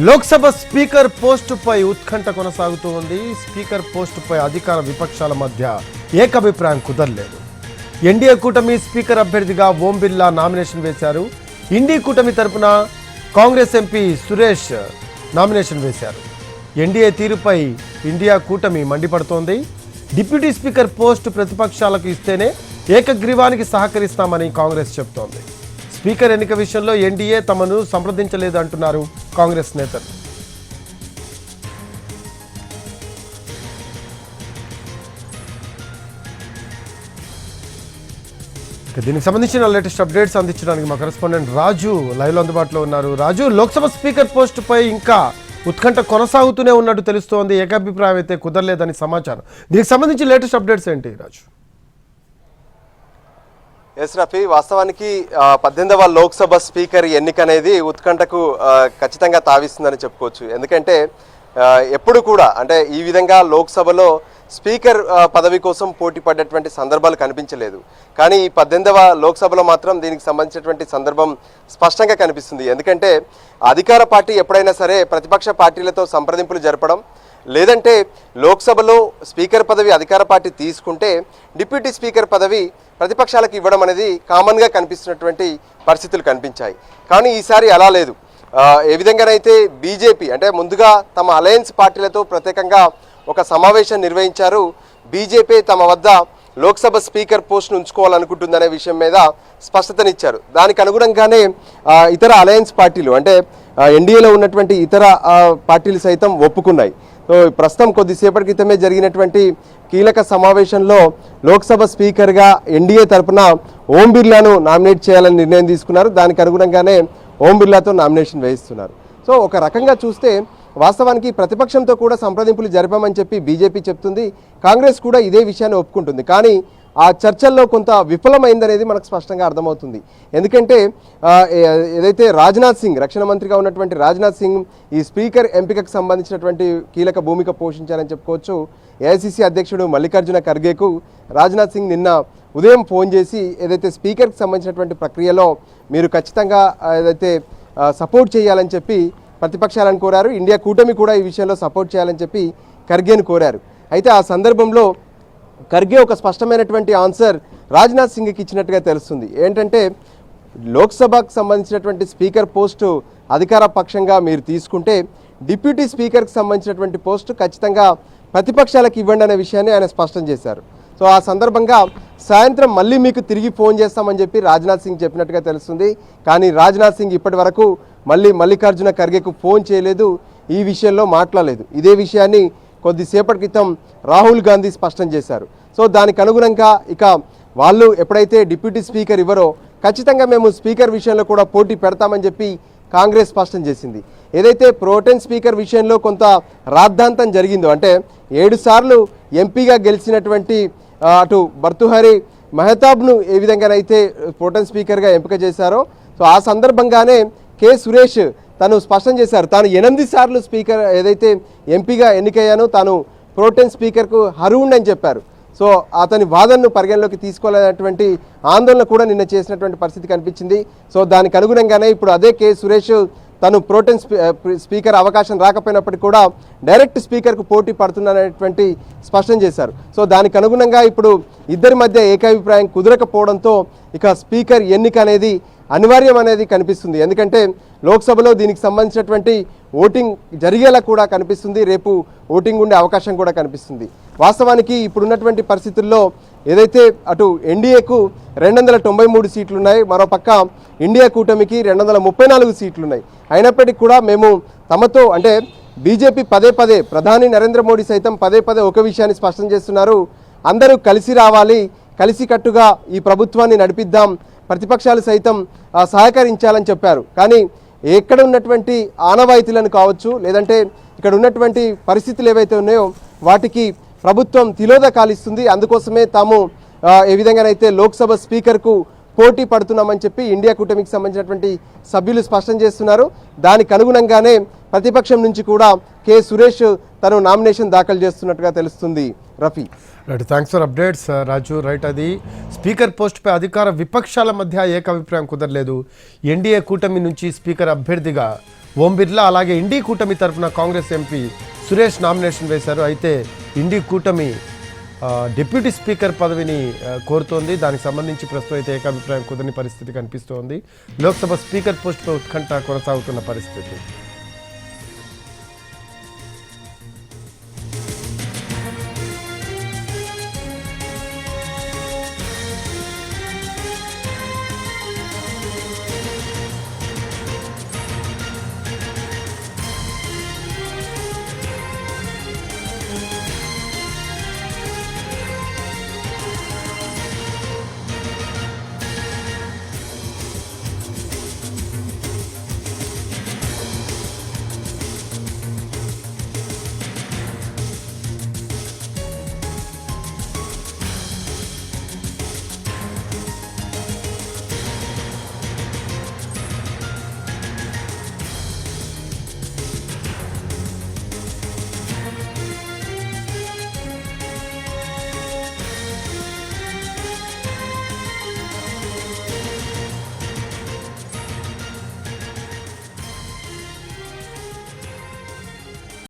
Lok Sabha speaker పోస్టుపై ఉత్కంఠ కొనసాగుతూ ఉంది. స్పీకర్ పోస్టుపై అధికార విపక్షాల మధ్య ఏకాభిప్రాయం కుదరలేదు. ఎన్డీఏ కూటమి స్పీకర్ అభ్యర్థిగా ఓం బిర్లా నామినేషన్ వేశారు. ఇండీ కూటమి తరపున కాంగ్రెస్ ఎంపీ సురేష్ నామినేషన్ వేశారు. ఎన్డీఏ తీరుపై ఇండియా కూటమి మండిపడుతోంది. డిప్యూటీ స్పీకర్ పోస్టు ప్రతిపక్షాలకు ఇస్తేనే ఏకగ్రీవానికి సహకరిస్తామని కాంగ్రెస్ చెబుతోంది. స్పీకర్ ఎన్నిక విషయంలో ఎన్డీఏ తమను సంప్రదించలేదు అంటున్నారు కాంగ్రెస్ నేతలు. దీనికి సంబంధించిన లేటెస్ట్ అప్డేట్స్ అందించడానికి మా కరెస్పాండెంట్ రాజు లైవ్లో అందుబాటులో ఉన్నారు. రాజు, లోక్సభ స్పీకర్ పోస్టుపై ఇంకా ఉత్కంఠ కొనసాగుతూనే ఉన్నట్టు తెలుస్తోంది. ఏకాభిప్రాయం అయితే కుదరలేదని సమాచారం. దీనికి సంబంధించి లేటెస్ట్ అప్డేట్స్ ఏంటి రాజు? ఎస్ రఫీ, వాస్తవానికి 18వ లోక్సభ స్పీకర్ ఎన్నిక అనేది ఉత్కంఠకు ఖచ్చితంగా తావిస్తుందని చెప్పుకోవచ్చు. ఎందుకంటే ఎప్పుడు కూడా అంటే ఈ విధంగా లోక్సభలో స్పీకర్ పదవి కోసం పోటీ పడ్డటువంటి సందర్భాలు కనిపించలేదు. కానీ ఈ 18వ లోక్సభలో మాత్రం దీనికి సంబంధించినటువంటి సందర్భం స్పష్టంగా కనిపిస్తుంది. ఎందుకంటే అధికార పార్టీ ఎప్పుడైనా సరే ప్రతిపక్ష పార్టీలతో సంప్రదింపులు జరపడం, లేదంటే లోక్సభలో స్పీకర్ పదవి అధికార పార్టీ తీసుకుంటే డిప్యూటీ స్పీకర్ పదవి ప్రతిపక్షాలకు ఇవ్వడం అనేది కామన్గా కనిపిస్తున్నటువంటి పరిస్థితులు కనిపించాయి. కానీ ఈసారి అలా లేదు. ఏ విధంగానైతే బీజేపీ అంటే ముందుగా తమ అలయన్స్ పార్టీలతో ప్రత్యేకంగా ఒక సమావేశం నిర్వహించారు. బీజేపీ తమ వద్ద లోక్సభ స్పీకర్ పోస్ట్ను ఉంచుకోవాలనుకుంటుందనే విషయం మీద స్పష్టతనిచ్చారు. దానికి అనుగుణంగానే ఇతర అలయన్స్ పార్టీలు అంటే ఎన్డీఏలో ఉన్నటువంటి ఇతర పార్టీలు సైతం ఒప్పుకున్నాయి. సో ప్రస్తుతం కొద్దిసేపటి క్రితమే జరిగినటువంటి కీలక సమావేశంలో లోక్సభ స్పీకర్గా ఎన్డీఏ తరఫున ఓం బిర్లాను నామినేట్ చేయాలని నిర్ణయం తీసుకున్నారు. దానికి అనుగుణంగానే ఓం బిర్లాతో నామినేషన్ వేయిస్తున్నారు. సో ఒక రకంగా చూస్తే వాస్తవానికి ప్రతిపక్షంతో కూడా సంప్రదింపులు జరిపామని చెప్పి బీజేపీ చెప్తుంది. కాంగ్రెస్ కూడా ఇదే విషయాన్ని ఒప్పుకుంటుంది. కానీ ఆ చర్చల్లో కొంత విఫలమైందనేది మనకు స్పష్టంగా అర్థమవుతుంది. ఎందుకంటే ఏదైతే రాజ్నాథ్ సింగ్, రక్షణ మంత్రిగా ఉన్నటువంటి రాజ్నాథ్ సింగ్ ఈ స్పీకర్ ఎంపికకు సంబంధించినటువంటి కీలక భూమిక పోషించారని చెప్పుకోవచ్చు. ఏఐసీసీ అధ్యక్షుడు మల్లికార్జున ఖర్గేకు రాజ్నాథ్ సింగ్ నిన్న ఉదయం ఫోన్ చేసి ఏదైతే స్పీకర్కి సంబంధించినటువంటి ప్రక్రియలో మీరు ఖచ్చితంగా ఏదైతే సపోర్ట్ చేయాలని చెప్పి ప్రతిపక్షాలను కోరారు. ఇండియా కూటమి కూడా ఈ విషయంలో సపోర్ట్ చేయాలని చెప్పి ఖర్గేను కోరారు. అయితే ఆ సందర్భంలో ఖర్గే ఒక స్పష్టమైనటువంటి ఆన్సర్ రాజ్నాథ్ సింగ్కి ఇచ్చినట్టుగా తెలుస్తుంది. ఏంటంటే లోక్సభకు సంబంధించినటువంటి స్పీకర్ పోస్టు అధికార పక్షంగా మీరు తీసుకుంటే డిప్యూటీ స్పీకర్కి సంబంధించినటువంటి పోస్టు ఖచ్చితంగా ప్రతిపక్షాలకు ఇవ్వండి అనే విషయాన్ని ఆయన స్పష్టం చేశారు. సో ఆ సందర్భంగా సాయంత్రం మళ్ళీ మీకు తిరిగి ఫోన్ చేస్తామని చెప్పి రాజ్నాథ్ సింగ్ చెప్పినట్టుగా తెలుస్తుంది. కానీ రాజ్నాథ్ సింగ్ ఇప్పటి వరకు మల్లికార్జున ఖర్గేకు ఫోన్ చేయలేదు, ఈ విషయంలో మాట్లాడలేదు. ఇదే విషయాన్ని కొద్దిసేపటి క్రితం రాహుల్ గాంధీ స్పష్టం చేశారు. సో దానికి అనుగుణంగా ఇక వాళ్ళు ఎప్పుడైతే డిప్యూటీ స్పీకర్ ఇవ్వరో ఖచ్చితంగా మేము స్పీకర్ విషయంలో కూడా పోటీ పెడతామని చెప్పి కాంగ్రెస్ స్పష్టం చేసింది. ఏదైతే ప్రోటెన్ స్పీకర్ విషయంలో కొంత రాద్ధాంతం జరిగిందో అంటే 7 సార్లు ఎంపీగా గెలిచినటువంటి అటు భర్తుహరి మెహతాబ్ను ఏ విధంగానైతే ప్రోటెన్ స్పీకర్గా ఎంపిక చేశారో సో ఆ సందర్భంగానే కె సురేష్ తను స్పష్టం చేశారు. తాను 8 సార్లు స్పీకర్ ఏదైతే ఎంపీగా ఎన్నికయ్యానో తాను ప్రోటెన్ స్పీకర్కు అర్హుండని చెప్పారు. సో అతని వాదనను పరిగణలోకి తీసుకోలేనటువంటి ఆందోళన కూడా నిన్న చేసినటువంటి పరిస్థితి కనిపించింది. సో దానికి అనుగుణంగానే ఇప్పుడు అదే కె సురేష్ తను ప్రోటెన్ స్పీకర్ అవకాశం రాకపోయినప్పటికీ కూడా డైరెక్ట్ స్పీకర్కు పోటీ పడుతున్నటువంటి స్పష్టం చేశారు. సో దానికి అనుగుణంగా ఇప్పుడు ఇద్దరి మధ్య ఏకాభిప్రాయం కుదరకపోవడంతో ఇక స్పీకర్ ఎన్నిక అనేది అనివార్యం అనేది కనిపిస్తుంది. ఎందుకంటే లోక్సభలో దీనికి సంబంధించినటువంటి ఓటింగ్ జరిగేలా కూడా కనిపిస్తుంది. రేపు ఓటింగ్ ఉండే అవకాశం కూడా కనిపిస్తుంది. వాస్తవానికి ఇప్పుడున్నటువంటి పరిస్థితుల్లో ఏదైతే అటు ఎన్డీఏకు 293 సీట్లు ఉన్నాయి, మరోపక్క ఇండియా కూటమికి 234 సీట్లు ఉన్నాయి. అయినప్పటికీ కూడా మేము తమతో అంటే బీజేపీ పదే ప్రధాని నరేంద్ర మోడీ సైతం పదే ఒక విషయాన్ని స్పష్టం చేస్తున్నారు. అందరూ కలిసి రావాలి, కలిసికట్టుగా ఈ ప్రభుత్వాన్ని నడిపిద్దాం, ప్రతిపక్షాలు సైతం సహకరించాలని చెప్పారు. కానీ ఎక్కడ ఉన్నటువంటి ఆనవాయితీలను కావచ్చు లేదంటే ఇక్కడ ఉన్నటువంటి పరిస్థితులు ఏవైతే ఉన్నాయో వాటికి ప్రభుత్వం తిలోదకాలిస్తుంది. అందుకోసమే తాము ఏ విధంగానైతే లోక్సభ స్పీకర్కు పోటీ పడుతున్నామని చెప్పి ఇండియా కూటమికి సంబంధించినటువంటి సభ్యులు స్పష్టం చేస్తున్నారు. దానికి అనుగుణంగానే ప్రతిపక్షం నుంచి కూడా కె సురేష్ తను నామినేషన్ దాఖలు చేస్తున్నట్టుగా తెలుస్తుంది. Rafi, right, thanks for updates Raju. Right, అది స్పీకర్ పోస్టుపై అధికార విపక్షాల మధ్య ఏకాభిప్రాయం కుదరలేదు. ఎన్డీఏ కూటమి నుంచి స్పీకర్ అభ్యర్థిగా ఓం బిర్లా అలాగే ఇండి కూటమి తరఫున కాంగ్రెస్ ఎంపీ సురేష్ నామినేషన్ వేశారు. అయితే ఇండి కూటమి డిప్యూటీ స్పీకర్ పదవిని కోరుతోంది. దానికి సంబంధించి ప్రస్తుతం అయితే ఏకాభిప్రాయం కుదరని పరిస్థితి కనిపిస్తోంది. లోక్సభ స్పీకర్ పోస్టుపై ఉత్కంఠ కొనసాగుతున్న పరిస్థితి.